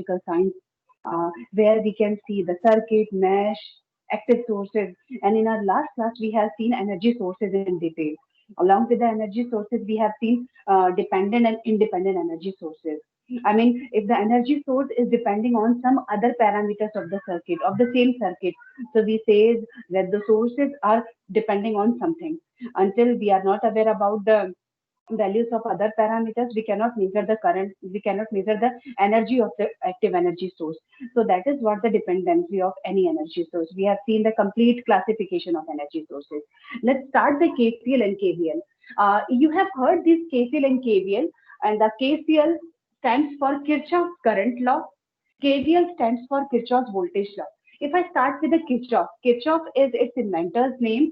electrical science, where we can see the circuit, mesh, active sources, and in our last class we have seen energy sources in detail. Along with the energy sources, we have seen dependent and independent energy sources. I mean, if the energy source is depending on some other parameters of the circuit, of the same circuit, so we say that the sources are depending on something. Until we are not aware about the values of other parameters, we cannot measure the current, we cannot measure the energy of the active energy source. So that is what the dependency of any energy source. We have seen the complete classification of energy sources. Let's start the KCL and KVL. You have heard this KCL and KVL, and the KCL stands for Kirchhoff's current law. KVL stands for Kirchhoff's voltage law. If I start with the Kirchhoff, Kirchhoff is its inventor's name.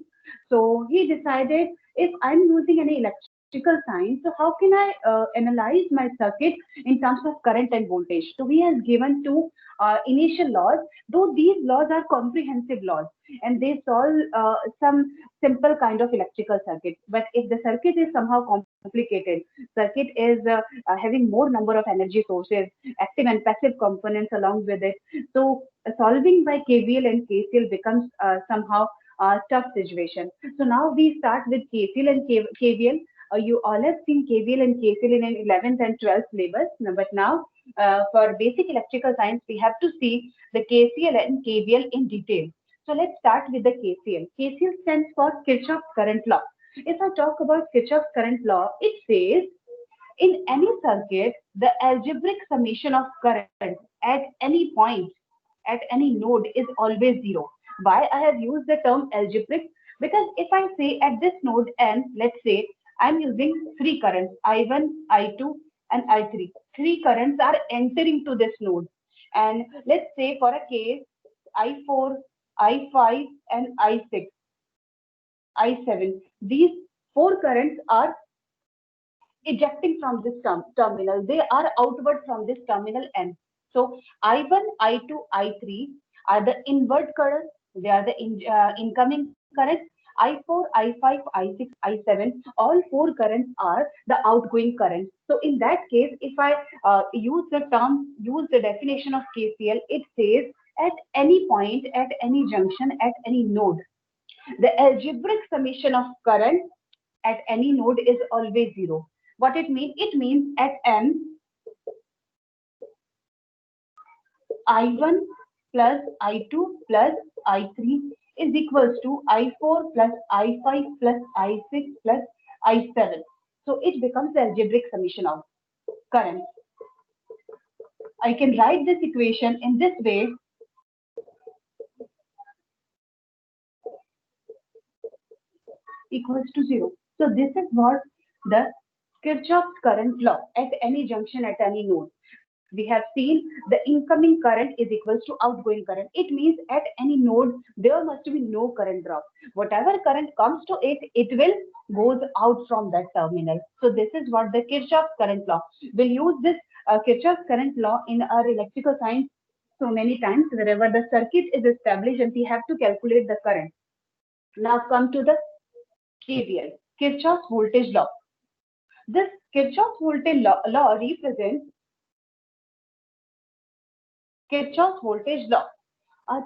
So he decided, if I'm using any electrical science, so how can I analyze my circuit in terms of current and voltage? So he has given two initial laws, though these laws are comprehensive laws and they solve some simple kind of electrical circuit. But if the circuit is somehow complicated, circuit is having more number of energy sources, active and passive components along with it. So solving by KVL and KCL becomes somehow tough situation. So now we start with KCL and KVL. You all have seen KVL and KCL in an 11th and 12th syllabus, but now for basic electrical science, we have to see the KCL and KVL in detail. So let's start with the KCL. KCL stands for Kirchhoff's current law. If I talk about Kirchhoff's current law, it says in any circuit, the algebraic summation of current at any point, at any node is always zero. Why I have used the term algebraic? Because if I say at this node n, let's say I'm using three currents, I1, I2, and I3. Three currents are entering to this node. And let's say for a case, I4, I5, and I6, I7. These four currents are ejecting from this terminal. They are outward from this terminal N. So I1, I2, I3 are the inward currents. They are the incoming currents. I4, I5, I6, I7, all four currents are the outgoing currents. So in that case, if I use the definition of KCL, it says at any point, at any junction, at any node, the algebraic summation of current at any node is always zero. What it means? It means at n, I1 plus I2 plus I3 is equals to I4 plus I5 plus I6 plus I7. So it becomes the algebraic summation of current. I can write this equation in this way. Equals to zero. So this is what the Kirchhoff's current law at any junction, at any node. We have seen the incoming current is equals to outgoing current. It means at any node, there must be no current drop. Whatever current comes to it, it will goes out from that terminal. So this is what the Kirchhoff's current law. We'll use this Kirchhoff's current law in our electrical science so many times wherever the circuit is established and we have to calculate the current. Now come to the KVL, Kirchhoff's voltage law. This Kirchhoff's voltage law represents Kirchhoff's voltage law.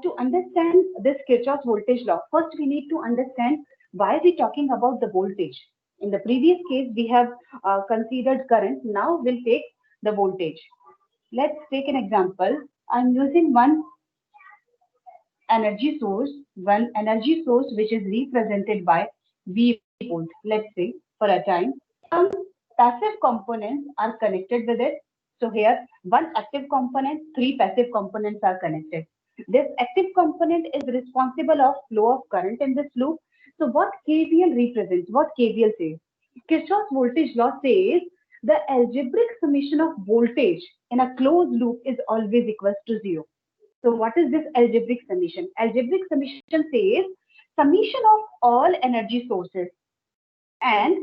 To understand this Kirchhoff's voltage law, first we need to understand why we're talking about the voltage. In the previous case, we have considered current. Now we'll take the voltage. Let's take an example. I'm using one energy source which is represented by V volt. Let's say for a time, some passive components are connected with it. So here, one active component, three passive components are connected. This active component is responsible of flow of current in this loop. So what KVL represents, what KVL says? Kirchhoff's voltage law says the algebraic summation of voltage in a closed loop is always equals to zero. So what is this algebraic summation? Algebraic summation says summation of all energy sources and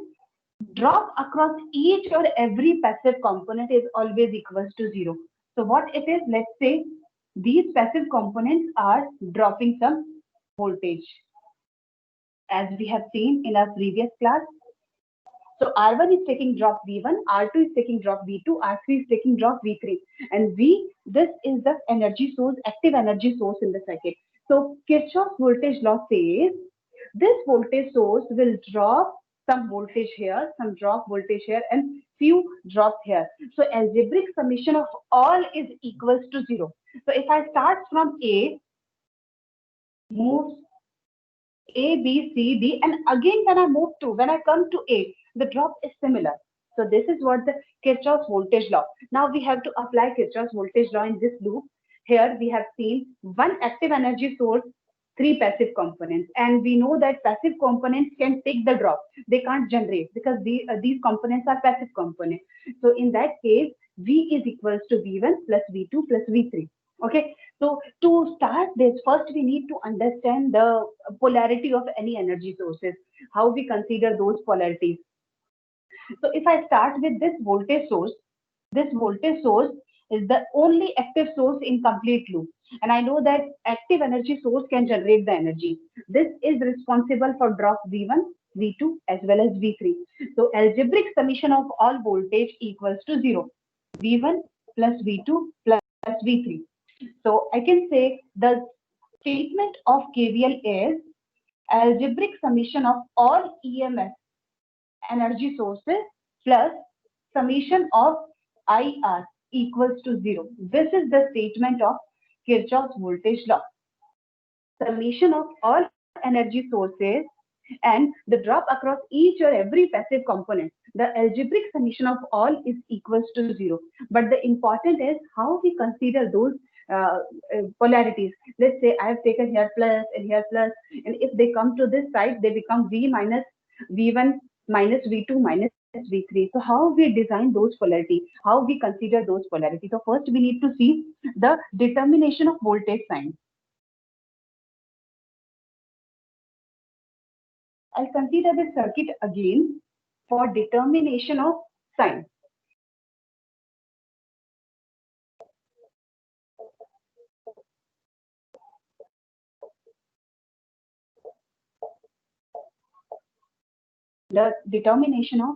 drop across each or every passive component is always equals to zero. So what it is, let's say these passive components are dropping some voltage as we have seen in our previous class. So R1 is taking drop V1, R2 is taking drop V2, R3 is taking drop V3. And this is the energy source, active energy source in the circuit. So Kirchhoff's voltage law says this voltage source will drop some voltage here, some drop voltage here, and few drops here. So algebraic summation of all is equals to 0. So if I start from A, move A, B, C, D, and again when I come to A, the drop is similar. So this is what the Kirchhoff's voltage law. Now we have to apply Kirchhoff's voltage law in this loop. Here we have seen one active energy source, three passive components, and we know that passive components can take the drop. They can't generate because these components are passive components. So in that case, V is equals to V1 plus V2 plus V3. Okay, so to start this, first we need to understand the polarity of any energy sources, how we consider those polarities. So if I start with this voltage source is the only active source in complete loop. And I know that active energy source can generate the energy. This is responsible for drop V1, V2 as well as V3. So algebraic summation of all voltage equals to 0. V1 plus V2 plus V3. So I can say the statement of KVL is algebraic summation of all EMF energy sources plus summation of IR equals to 0. This is the statement of Kirchhoff's voltage law. Summation of all energy sources and the drop across each or every passive component. The algebraic summation of all is equals to 0. But the important is how we consider those polarities. Let's say I have taken here plus and here plus, and if they come to this side, they become V minus V1 minus V2 minus V3. So how we design those polarity, how we consider those polarity. So first we need to see the determination of voltage sign. I'll consider the circuit again for determination of sign. The determination of